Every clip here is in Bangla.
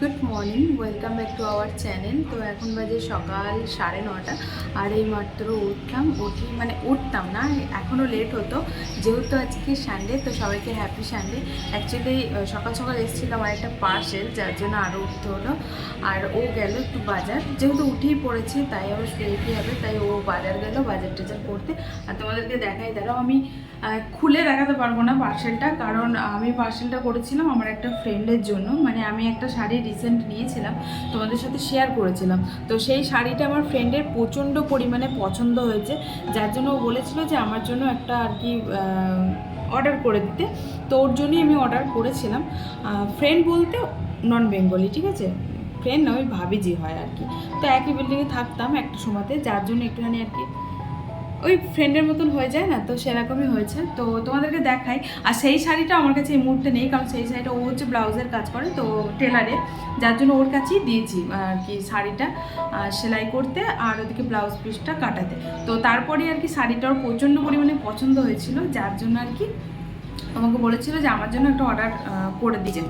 Good morning, welcome back to our channel. তো এখন বাজে সকাল 9:30 আর এই মাত্র উঠতাম না, এখনও লেট হতো যেহেতু আজকে সানডে। তো সবাইকে হ্যাপি সানডে। অ্যাকচুয়ালি সকাল সকাল এসেছিলো আমার একটা পার্সেল, যার জন্য আরও উঠতে হলো। আর ও গেল একটু বাজার, যেহেতু উঠেই পড়েছি তাই আবার লেটই হবে, তাই ও বাজার গেল বাজার টাজার করতে। আর তোমাদেরকে দেখাই, দাঁড়াও আমি খুলে দেখাতে পারবো না পার্সেলটা, কারণ আমি পার্সেলটা করেছিলাম আমার একটা ফ্রেন্ডের জন্য। মানে আমি একটা শাড়ি রিসেন্ট নিয়েছিলাম, তোমাদের সাথে শেয়ার করেছিলাম। তো সেই শাড়িটা আমার ফ্রেন্ডের প্রচণ্ড পরিমাণে পছন্দ হয়েছে, যার জন্য ও বলেছিল যে আমার জন্য একটা আর কি অর্ডার করে দিতে। তো ওর জন্যই আমি অর্ডার করেছিলাম। ফ্রেন্ড বলতে নন বেঙ্গলি, ঠিক আছে, ফ্রেন্ড নয়, ভাবিজি হয় আর কি। তো একই বিল্ডিংয়ে থাকতাম একটা সময়তে, যার জন্য একটুখানি আর কি ওই ফ্রেন্ডের মতন হয়ে যায় না, তো সেরকমই হয়েছে। তো তোমাদেরকে দেখাই। আর সেই শাড়িটা আমার কাছে এই মুহূর্তে নেই, কারণ সেই শাড়িটা ও হচ্ছে ব্লাউজের কাজ করে তো টেলারে, যার জন্য ওর কাছেই দিয়েছি আর কি শাড়িটা সেলাই করতে আর ওদিকে ব্লাউজ পিসটা কাটাতে। তো তারপরে আর কি শাড়িটা ওর প্রচণ্ড পরিমাণে পছন্দ হয়েছিল, যার জন্য আর কি আমাকে বলেছিল যে আমার জন্য একটা অর্ডার করে দিয়েছে।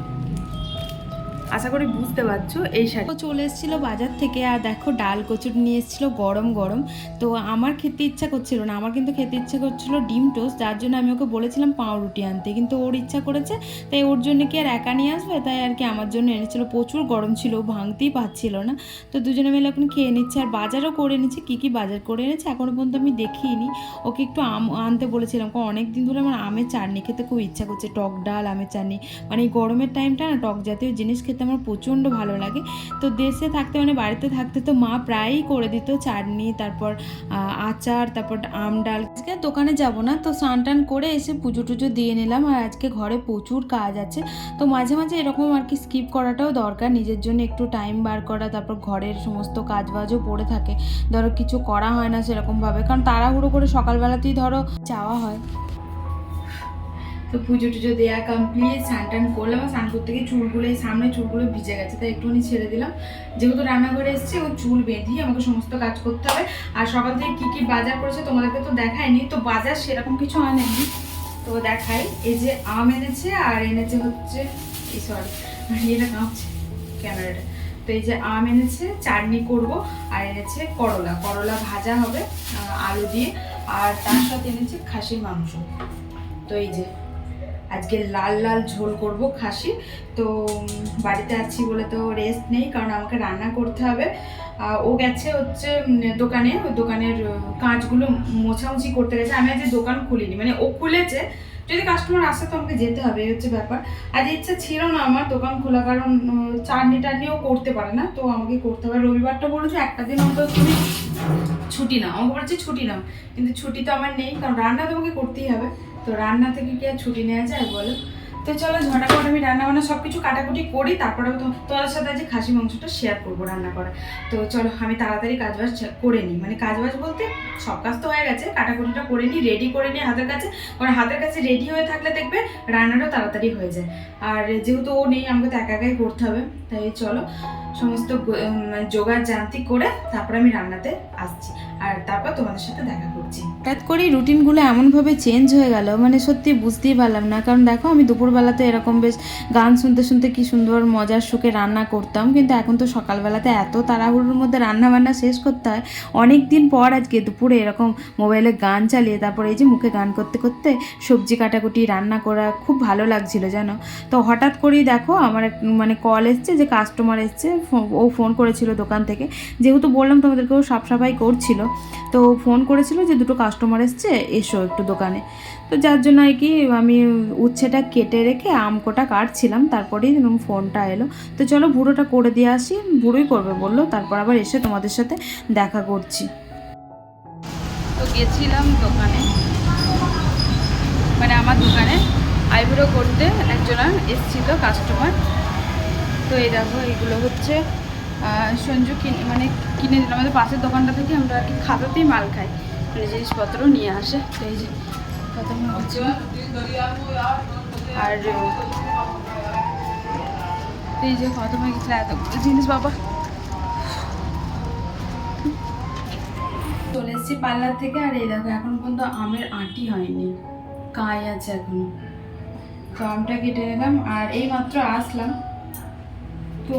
আশা করি বুঝতে পারছো। এই শাড়ি চলে এসেছিলো বাজার থেকে, আর দেখো ডাল কচুরি নিয়ে এসেছিলো গরম গরম। তো আমার খেতে ইচ্ছা করছিল না, আমার কিন্তু খেতে ইচ্ছা করছিল ডিম টোস্ট, যার জন্য আমি ওকে বলেছিলাম পাউরুটি আনতে, কিন্তু ওর ইচ্ছা করেছে তাই ওর জন্য কি আর একা নিয়ে আসবে, তাই আর কি আমার জন্য এনেছিল। প্রচুর গরম ছিল, ভাঙতেই পারছিল না। তো দুজনে মিলে এখন খেয়ে নিচ্ছে, আর বাজারও করে এনেছে। কী কী বাজার করে এনেছে এখনও পর্যন্ত আমি দেখিনি। ওকে একটু আম আনতে বলেছিলাম, কারণ অনেক দিন ধরে আমার আমের চাটনি খেতে খুব ইচ্ছা করছে, টক ডাল আমের চাটনি। মানে এই গরমের টাইমটা না টক জাতীয় জিনিস খেতে আমার প্রচণ্ড ভালো লাগে। তো দেশে থাকতে মানে বাড়িতে থাকতে তো মা প্রায়ই করে দিত চাটনি, তারপর আচার, তারপর আম ডাল। আজকে দোকানে যাব না, তো স্নান টান করে এসে পুজো টুজো দিয়ে নিলাম। আর আজকে ঘরে প্রচুর কাজ আছে, তো মাঝে মাঝে এরকম আর কি স্কিপ করাটাও দরকার, নিজের জন্য একটু টাইম বার করা। তারপর ঘরের সমস্ত কাজবাজও পড়ে থাকে, ধরো কিছু করা হয় না সেরকমভাবে, কারণ তাড়াহুড়ো করে সকালবেলাতেই ধরো যাওয়া হয়। তো পুজো টুজো দেওয়া কমপ্লিট, স্নান টান করলাম। স্নান করতে গিয়ে চুলগুলো, এই সামনে চুলগুলো ভিজে গেছে, তাই একটুখানি ছেড়ে দিলাম। যেহেতু রান্নাঘরে এসেছি, ও চুল বেঁধিয়ে আমাকে সমস্ত কাজ করতে হবে। আর সকাল থেকে কী কী বাজার করেছে তোমাদেরকে তো দেখায়নি, তো বাজার সেরকম কিছু আনেনি, তো দেখাই। এই যে আম এনেছে, আর এনেছে হচ্ছে এই সরি এটা কাঁপছে ক্যামেরাটা। তো এই যে আম এনেছে, চাটনি করব। আর এনেছে করলা, করলা ভাজা হবে আলু দিয়ে। আর তার সাথে এনেছে খাসির মাংস। তো এই যে আজকে লাল লাল ঝোল করব খাসি। তো বাড়িতে আছি বলে তো রেস্ট নেই, কারণ আমাকে রান্না করতে হবে। ও গেছে হচ্ছে দোকানে, ওই দোকানের কাঁচগুলো মোছামুছি করতে গেছে। আমি আজ দোকান খুলিনি, মানে ও খুলেছে, যদি কাস্টমার আসে তো আমাকে যেতে হবে, এই হচ্ছে ব্যাপার। আজ ইচ্ছা ছিল না আমার দোকান খোলা, কারণ চাটনি টাটনিও করতে পারে না, তো আমাকে করতে হবে। রবিবারটা বলেছে একটা দিন অন্তত তুমি ছুটি নাও, আমাকে বলেছে ছুটি নাও, কিন্তু ছুটি তো আমার নেই, কারণ রান্না তোমাকে করতেই হবে। তো রান্না থেকে কি আর ছুটি নেওয়া যায় বলো? তো চলো ঝটাপট আমি রান্না বান্না সব কিছু কাটাকুটি করি, তারপরে তোমাদের সাথে আজকে খাসি মাংসটা শেয়ার করবো রান্না করা। তো চলো আমি তাড়াতাড়ি কাজবাজ করে নিই, মানে কাজবাজ বলতে সব কাজ তো হয়ে গেছে, কাটাকুটিটা করে নিই, রেডি করে নিই হাতের কাছে। কারণ হাতের কাছে রেডি হয়ে থাকলে দেখবে রান্নাটাও তাড়াতাড়ি হয়ে যায়। আর যেহেতু ও নেই, আমাকে তো একা একাই করতে হবে, তাই চলো সমস্ত জোগাড় জান্তি করে তারপরে আমি রান্নাতে আসছি, আর তারপর তোমাদের সাথে দেখা করছি। হঠাৎ করেই রুটিনগুলো এমনভাবে চেঞ্জ হয়ে গেল, মানে সত্যি বুঝতেই পারলাম না। কারণ দেখো আমি দুপুরবেলাতে এরকম বেশ গান শুনতে শুনতে কি সুন্দর মজার সুখে রান্না করতাম, কিন্তু এখন তো সকালবেলাতে এত তাড়াহুড়োর মধ্যে রান্না বান্না শেষ করতে হয়। অনেক দিন পর আজকে দুপুরে এরকম মোবাইলে গান চালিয়ে তারপরে এই যে মুখে গান করতে করতে সবজি কাটাকুটি রান্না করা খুব ভালো লাগছিল জানো। তো হঠাৎ করেই দেখো আমার মানে কল এসছে, যে কাস্টমার এসছে, ও ফোন করেছিল দোকান থেকে। যেহেতু বললাম তোমাদেরকে ও সাফ সাফাই করছিল, তো ফোন করেছিল যে দুটো কাস্টমার এসছে, এসো একটু দোকানে। তো যার জন্য আর কি আমি উচ্ছেটা কেটে রেখে আম কোটা কাটছিলাম, তারপরেই ফোনটা এলো। তো চলো বুড়োটা করে দিয়ে আসি, বুড়োই করবে বললো, তারপর আবার এসে তোমাদের সাথে দেখা করছি। তো গেছিলাম দোকানে, মানে আমার দোকানে আইব্রো করতে একজন এসেছিল কাস্টমার। তো এই দেখো এগুলো হচ্ছে সঞ্জু কিনে দিল আমাদের পাশের দোকানটা থেকে, আমরা আর কি খাতাতেই মাল খাই, মানে জিনিসপত্র নিয়ে আসে। তো এই যে কত হচ্ছে, আর এই যে কত গেছিল এত জিনিস বাবা। চলে এসেছি পার্লার থেকে, আর এই দেখো এখন পর্যন্ত আমের আঁটি হয়নি, কাঁই আছে এখনো। তো আমটা কেটে নিলাম, আর এই মাত্র আসলাম। তো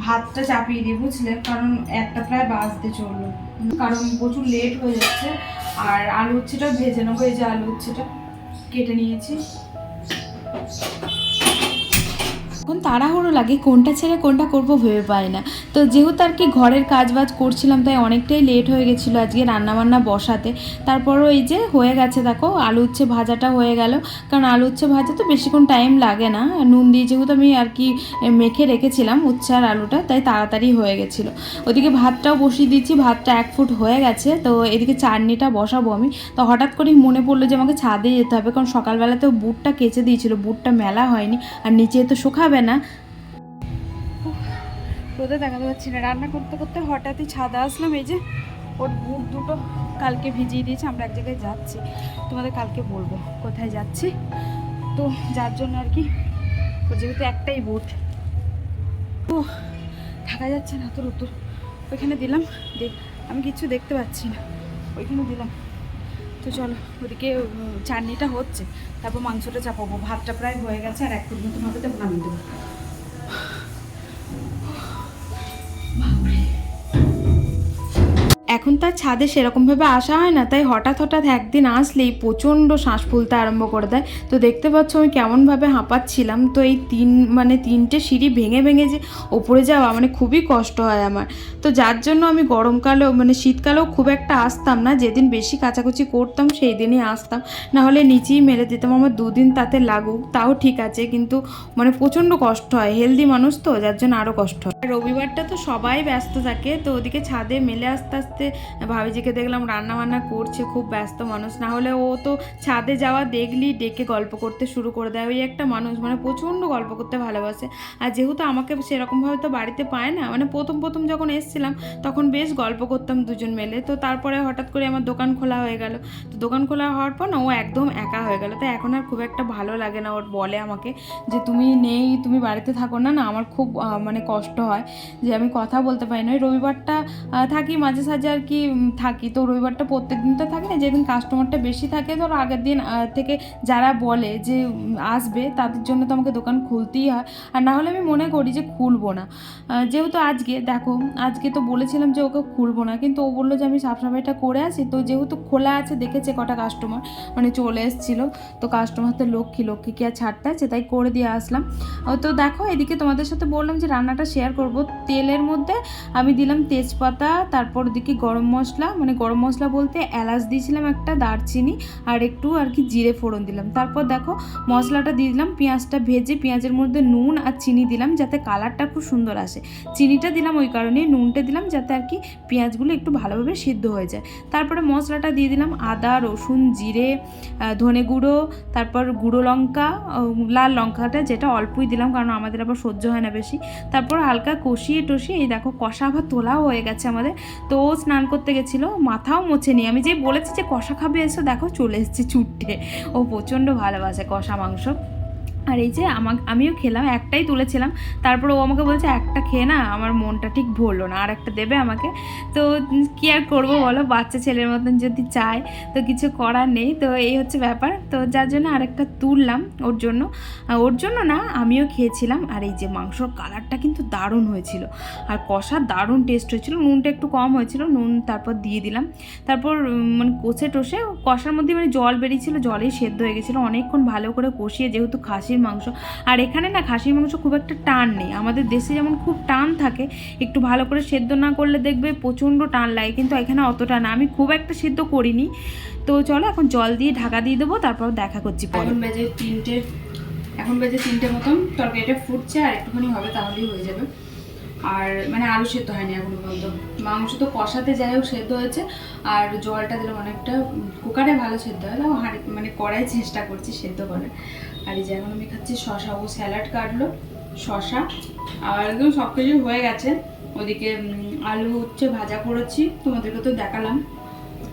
ভাতটা চাপিয়ে দিই বুঝলে, কারণ একটা প্রায় বাজতে চললো, কারণ প্রচুর লেট হয়ে যাচ্ছে। আর আলু উচ্ছেটা ভেজে নেবো, এই যে আলু উচ্ছেটা কেটে নিয়েছি। এখন তাড়াহুড়ো লাগে, কোনটা ছেড়ে কোনটা করব ভেবে পাই না। তো যেহেতু আর কি ঘরের কাজ বাজ করছিলাম, তাই অনেকটাই লেট হয়ে গেছিলো আজকে রান্নাবান্না বসাতে। তারপরও এই যে হয়ে গেছে, দেখো আলু উচ্ছে ভাজাটা হয়ে গেল। কারণ আলু উচ্ছে ভাজা তো বেশিক্ষণ টাইম লাগে না, নুন দিয়ে যেহেতু আমি আর কি মেখে রেখেছিলাম উচ্ছে আর আলুটা, তাই তাড়াতাড়ি হয়ে গেছিলো। ওদিকে ভাতটাও বসিয়ে দিয়েছি, ভাতটা 1 ফুট হয়ে গেছে। তো এদিকে চাটনিটা বসাবো আমি। তো হঠাৎ করেই মনে পড়লো যে আমাকে ছাদে যেতে হবে, কারণ সকালবেলাতেও বুটটা কেচে দিয়েছিল, বুটটা মেলা হয়নি, আর নিচে তো শুকাবে না, রোদে দেখাতে পারছি না। রান্না করতে করতে হঠাৎই ছাদে আসলাম, এই যে ওর বুট দুটো কালকে ভিজিয়ে দিয়েছে। আমরা এক জায়গায় যাচ্ছি, তোমাদের কালকে বলবো কোথায় যাচ্ছি। তো যার জন্য আর কি, ওর যেহেতু একটাই বুট, ও থাকা যাচ্ছে না তোর উত্তর। ওইখানে দিলাম, আমি কিছু দেখতে পাচ্ছি না, ওইখানে দিলাম। তো চলো, ওদিকে চাটনিটা হচ্ছে, তারপর মাংসটা চাপাবো। ভাতটা প্রায় হয়ে গেছে, আর 1 ফুট মতন হবে, তো নামিয়ে দেবো। এখন তার ছাদে সেরকমভাবে আসা হয় না, তাই হঠাৎ হঠাৎ একদিন আসলেই প্রচণ্ড শ্বাস ফুলতে আরম্ভ করে দেয়। তো দেখতে পাচ্ছ আমি কেমনভাবে হাঁপাচ্ছিলাম। তো এই 3টে সিঁড়ি ভেঙে ভেঙে যে ওপরে যাওয়া, মানে খুবই কষ্ট হয় আমার। তো যার জন্য আমি গরমকালেও মানে শীতকালেও খুব একটা আসতাম না, যেদিন বেশি কাচাকুচি করতাম সেই দিনই আসতাম, নাহলে নিচেই মেরে দিতাম। আমার 2 দিন তাতে লাগুক তাও ঠিক আছে, কিন্তু মানে প্রচণ্ড কষ্ট হয়, হেলদি মানুষ তো, যার জন্য আরও কষ্ট হয়। রবিবারটা তো সবাই ব্যস্ত থাকে, তো ওদিকে ছাদে মেলে আস্তে আস্তে ভাবিজিকে দেখলাম রান্না বান্না করছে, খুব ব্যস্ত মানুষ, না হলে ও তো ছাদে যাওয়া দেখলি ডেকে গল্প করতে শুরু করে দেয়। ওই একটা মানুষ, মানে প্রচণ্ড গল্প করতে ভালোবাসে। আর যেহেতু আমাকে সেরকমভাবে তো বাড়িতে পায় না, মানে প্রথম প্রথম যখন এসেছিলাম তখন বেশ গল্প করতাম দুজন মিলে। তো তারপরে হঠাৎ করে আমার দোকান খোলা হয়ে গেল। তো দোকান খোলা হওয়ার পর না ও একদম একা হয়ে গেল, তাই এখন আর খুব একটা ভালো লাগে না। ওর বলে আমাকে যে তুমি নেই, তুমি বাড়িতে থাকো না, না আমার খুব মানে কষ্ট হয় যে আমি কথা বলতে পারি না। ওই রবিবারটা থাকি মাঝে সাঝে আর কি থাকি, তো রবিবারটা প্রত্যেক দিন তো থাকি না, যেদিন কাস্টমারটা বেশি থাকে ধর আগের দিন থেকে যারা বলে যে আসবে তাদের জন্য তো আমাকে দোকান খুলতেই হয়, আর না হলে আমি মনে করি যে খুলবো না। যেহেতু আজকে দেখো, আজকে তো বলেছিলাম যে ওকে খুলবো না, কিন্তু ও বললো যে আমি সাফসাফাইটা করে আসি। তো যেহেতু খোলা আছে, দেখেছে কটা কাস্টমার মানে চলে এসেছিলো, তো কাস্টমার তো লক্ষ্মী কি আর ছাড়তে আছে, তাই করে দিয়ে আসলাম। তো দেখো এদিকে তোমাদের সাথে বললাম যে রান্নাটা শেয়ার করব। তেলের মধ্যে আমি দিলাম তেজপাতা, তারপর দিকে গরম মশলা, মানে গরম মশলা বলতে এলাচ দিয়েছিলাম একটা, দারচিনি আর একটু আর কি জিরে ফোড়ন দিলাম। তারপর দেখো মশলাটা দিয়ে দিলাম, পেঁয়াজটা ভেজে পেঁয়াজের মধ্যে নুন আর চিনি দিলাম যাতে কালারটা খুব সুন্দর আসে। চিনিটা দিলাম ওই কারণে, নুনটা দিলাম যাতে আর কি পেঁয়াজগুলো একটু ভালোভাবে সিদ্ধ হয়ে যায়। তারপরে মশলাটা দিয়ে দিলাম আদা রসুন জিরে ধনে গুঁড়ো, তারপর গুঁড়ো লঙ্কা, লাল লঙ্কাটা যেটা অল্পই দিলাম কারণ আমাদের আবার সহ্য হয় না বেশি। তারপর হালকা কষিয়ে টষিয়ে এই দেখো কষা আবার তোলাও হয়ে গেছে আমাদের। তো ও স্নান করতে গেছিলো, মাথাও মোছেনি, আমি যে বলেছি যে কষা খাবে এসো, দেখো চলে এসেছে ছুটে। ও প্রচণ্ড ভালোবাসে কষা মাংস। আর এই যে আমিও খেলাম, একটাই তুলেছিলাম, তারপর ও আমাকে বলছে একটা খেয়ে না আমার মনটা ঠিক ভরলো না, আর একটা দেবে আমাকে। তো কী আর করবো বলো, বাচ্চা ছেলের মতন যদি চায় তো কিছু করার নেই। তো এই হচ্ছে ব্যাপার, তো যার জন্য আরেকটা তুললাম ওর জন্য না, আমিও খেয়েছিলাম। আর এই যে মাংসর কালারটা কিন্তু দারুণ হয়েছিল, আর কষা দারুণ টেস্ট হয়েছিল। নুনটা একটু কম হয়েছিল, নুন তারপর দিয়ে দিলাম। তারপর মানে কষে টষে কষার মধ্যে মানে জল বেরিয়েছিল, জলেই সেদ্ধ হয়ে গেছিলো। অনেকক্ষণ ভালো করে কষিয়ে, যেহেতু খাসির মাংস, আর এখানে না খাসির মাংস খুব একটা টান নেই, আমাদের দেশে যেমন খুব টান থাকে, একটু ভালো করে সেদ্ধ না করলে দেখবে প্রচণ্ড টান লাগে, কিন্তু এখানে অতটা না, আমি খুব একটা সেদ্ধ করিনি। তো চলো এখন জল দিয়ে ঢাকা দিয়ে দেবো, তারপর দেখা করছি পরে। এখন বেজে 3টে মতন, তরকারিটা ফুটছে, আর একটুখানি হবে তাহলেই হয়ে যাবে। আর মানে আলু সেদ্ধ হয়নি এখনো পর্যন্ত, মাংস তো কষাতে যাই হোক সেদ্ধ হয়েছে, আর জলটা দিলাম অনেকটা, কুকারে ভালো সেদ্ধ হয়, তাও মানে কড়াই চেষ্টা করছি সেদ্ধ করে। আর এই যে এখন আমি খাচ্ছি শশা, ও স্যালাড কাটলো, শশা, আর একদম সব কিছু হয়ে গেছে। ওদিকে আলু হচ্ছে ভাজা করেছি, তোমাদেরকে তো দেখালাম।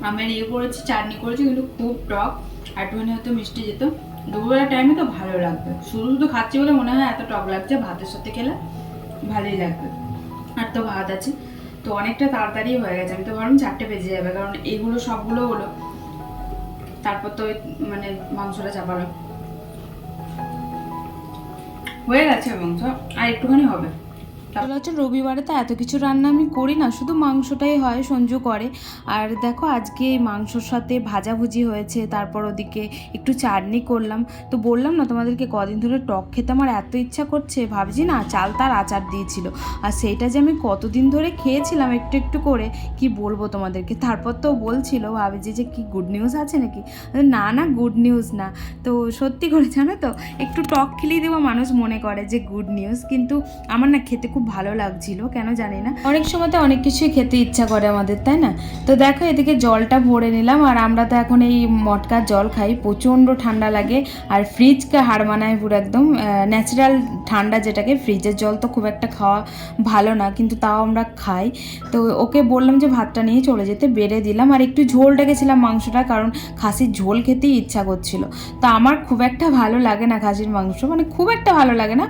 আমি করেছি, চাটনি করেছি, কিন্তু খুব টক, আর একটুখানি হয়তো মিষ্টি যেত। দুপুরবেলা টাইমে তো ভালো লাগবে, শুধু শুধু খাচ্ছি বলে মনে হয় এত টক লাগছে, ভাতের সাথে খেলে ভালোই লাগবে। আর তো ভাত আছে, তো অনেকটা তাড়াতাড়ি হয়ে গেছে। আমি তো ভাবলাম 4টে বেজে যাবে, কারণ এইগুলো সবগুলো হলো, তারপর তো মানে মাংসটা চাপালো, হয়ে গেছে মাংস, আর একটুখানি হবে। আসলে হচ্ছে রবিবারে তো এত কিছু রান্না আমি করি না, শুধু মাংসটাই হয়, সঞ্জু করে। আর দেখো আজকে মাংসর সাথে ভাজাভুজি হয়েছে, তারপর ওদিকে একটু চাটনি করলাম। তো বললাম না তোমাদেরকে কদিন ধরে টক খেতে আমার এত ইচ্ছা করছে, ভাবছি না চাল তার আচার দিয়েছিল, আর সেইটা যে আমি কতদিন ধরে খেয়েছিলাম একটু একটু করে, কি বলবো তোমাদেরকে। তারপর তো বলছিল ভাবছি যে কি গুড নিউজ আছে নাকি, না না গুড নিউজ না। তো সত্যি করে জানো তো, একটু টক খেলেই দেবো মানুষ মনে করে যে গুড নিউজ, কিন্তু আমার না খেতে খুব ভালো লাগছিল, কেন জানি না। অনেক সময় তো অনেক কিছুই খেতে ইচ্ছা করে আমাদের, তাই না? তো দেখো এদিকে জলটা ভরে নিলাম, আর আমরা তো এখন এই মটকার জল খাই, প্রচণ্ড ঠান্ডা লাগে, আর ফ্রিজকে হার মানায় পুরো, একদম ন্যাচারাল ঠান্ডা যেটাকে। ফ্রিজের জল তো খুব একটা খাওয়া ভালো না, কিন্তু তাও আমরা খাই। তো ওকে বললাম যে ভাতটা নিয়ে চলে যেতে, বেড়ে দিলাম। আর একটু ঝোল রেখেছিলাম মাংসটা, কারণ খাসির ঝোল খেতেই ইচ্ছা করছিল। তো আমার খুব একটা ভালো লাগে না খাসির মাংস, মানে খুব একটা ভালো লাগে না,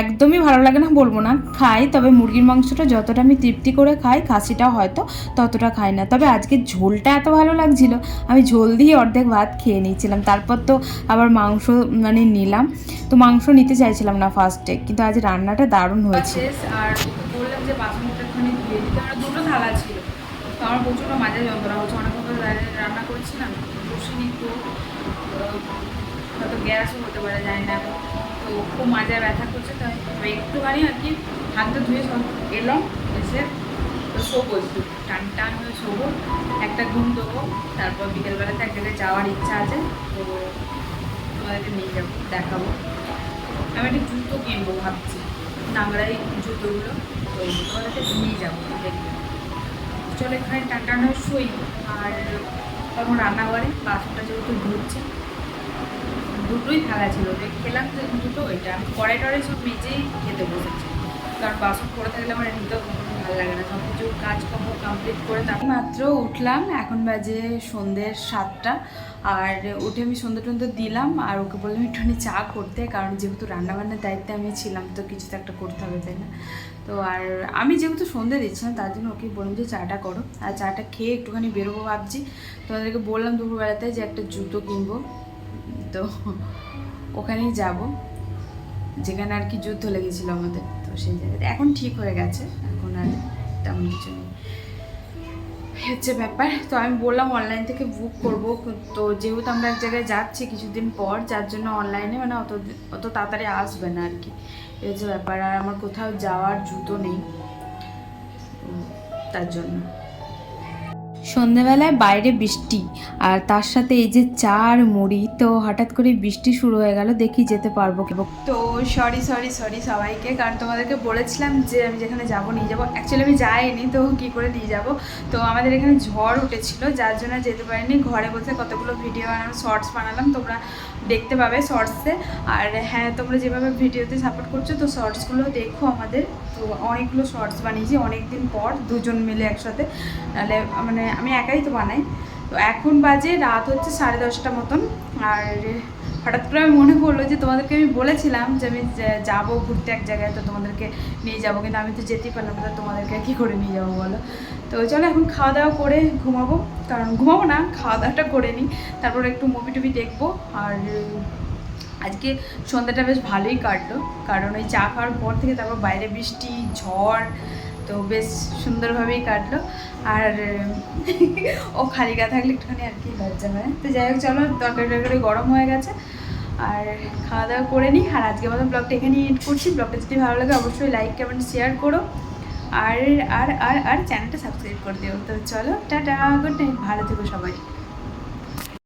একদমই ভালো লাগে না বলবো না, খাই। তবে মুরগির মাংসটা যতটা আমি তৃপ্তি করে খাই, খাসিটাও হয়তো ততটা খাই না। তবে আজকে ঝোলটা এত ভালো লাগছিল, আমি ঝোল দিয়ে অর্ধেক ভাত খেয়ে নিয়েছিলাম। তারপর তো আবার মাংস মানে নিলাম, তো মাংস নিতে চাইছিলাম না ফার্স্টে, কিন্তু আজ রান্নাটা দারুণ হয়েছে। আর বললাম যে বাসনটা একটুখানি ধুয়ে দিতে, আমার দুটো থালা ছিল, তো আমার প্রচণ্ড মাঝে যন্ত্রণা হচ্ছে, অনেকক্ষণ ধরে দাঁড়িয়ে রান্না করছিলাম, বসিনি, তো হয়তো গ্যাসও হতে পারে, জানি না। তো খুব মাজায় ব্যথা করছে, তাই একটুখানি আর কি হাতটা ধুয়ে সব এলাম, এসে তো শোবো, একটু টান টান হয়ে শোবো, একটা ঘুম দেবো। তারপর বিকেলবেলাতে এক জায়গায় যাওয়ার ইচ্ছা আছে, তো তোমাদেরকে নিয়ে যাবো, দেখাবো। আমি একটা জুতো কিনবো ভাবছি, নাংরাই জুতোগুলো, তো তোমাদেরকে নিয়ে যাবো, দেখবে। চলো এখানে টান টান হয়ে শুই, আর তখন রান্নাঘরে বাসনটা যেহেতু ধুচ্ছে, দুটোই থালা ছিল, খেলাম যে দুটো, ওইটা আমি কড়াই টড়াই সব মেজেই খেতে বসেছি, কারণ বাসন পড়ে থাকলে আমার এমনিতেও ভালো লাগে না। সব কিছু কাজকর্ম কমপ্লিট করে তার মাত্র উঠলাম, এখন বাজে সন্ধ্যে 7টা। আর উঠে আমি সন্ধ্যে টন্ধে দিলাম, আর ওকে বললাম একটুখানি চা করতে, কারণ যেহেতু রান্নাবান্নার দায়িত্বে আমি ছিলাম, তো কিছু তো একটা করতে হবে, তাই না? তো আর আমি যেহেতু সন্ধ্যে দিচ্ছিলাম, তার জন্য ওকে বললাম যে চাটা করো, আর চাটা খেয়ে একটুখানি বেরোবো ভাবছি। তোমাদেরকে বললাম দুপুরবেলাতে যে একটা জুতো কিনবো, তো ওখানেই যাব, যেখানে আর কি যুদ্ধ লেগেছিল আমাদের, তো সেই জায়গাতে এখন ঠিক হয়ে গেছে, এখন আর তেমন কিছু নেই, হচ্ছে ব্যাপার। তো আমি বললাম অনলাইন থেকে বুক করব, তো যেহেতু আমরা এক জায়গায় যাচ্ছি কিছুদিন পর, যার জন্য অনলাইনে মানে অত তাড়াতাড়ি আসবে না আর কি, এই যে ব্যাপার। আর আমার কোথাও যাওয়ার জুতো নেই, তার জন্য। সন্ধেবেলায় বাইরে বৃষ্টি, আর তার সাথে এই যে চা আর মুড়ি, তো হঠাৎ করে বৃষ্টি শুরু হয়ে গেল, দেখি যেতে পারবো কি। তো সরি সবাইকে, কারণ তোমাদেরকে বলেছিলাম যে আমি যেখানে যাবো নিয়ে যাবো, অ্যাকচুয়ালি আমি যাইনি, তো কী করে নিয়ে যাব। তো আমাদের এখানে ঝড় উঠেছিল, যার জন্য যেতে পারিনি, ঘরে বসে কতগুলো ভিডিও বানালাম, শর্টস বানালাম, তোমরা দেখতে পাবে শর্টসে। আর হ্যাঁ, তোমরা যেভাবে ভিডিওতে সাপোর্ট করছো, তো শর্টসগুলো দেখো আমাদের। তো অনেকগুলো শর্টস বানিয়েছি অনেক দিন পর, দুজন মিলে একসাথে, নাহলে মানে আমি একাই তো বানাই। তো এখন বাজে রাত হচ্ছে 10:30 মতন, আর হঠাৎ করে আমি মনে পড়লো যে তোমাদেরকে আমি বলেছিলাম যে আমি যাবো ঘুরতে এক জায়গায়, তো তোমাদেরকে নিয়ে যাবো, কিন্তু আমি তো যেতেই পারলাম না, তোমাদেরকে কী করে নিয়ে যাবো বলো। তো চলো এখন খাওয়া দাওয়া করে ঘুমাবো, কারণ ঘুমাবো না, খাওয়া দাওয়াটা করে নিই, তারপর একটু মুভি টুভি দেখবো। আর আজকে সন্ধ্যাটা বেশ ভালোই কাটলো, কারণ ওই চা খাওয়ার পর থেকে তারপর বাইরে বৃষ্টি ঝড়, তো বেশ সুন্দরভাবেই কাটলো। আর ও খালি গা থাকলে একটুখানি আর কি লজ্জা হয়। তো যাই হোক, চলো তরকারি গরম হয়ে গেছে, আর খাওয়া দাওয়া করে নিই। আর আজকে মতো ব্লগটা এখানেই এড করছি। ব্লগটা যদি ভালো লাগে অবশ্যই লাইক কমেন্ট শেয়ার করো, আর আর আর আর চ্যানেলটা সাবস্ক্রাইব করে দিও। তো চলো টাটা, গুড নাইট, ভালো থেকো সবাই।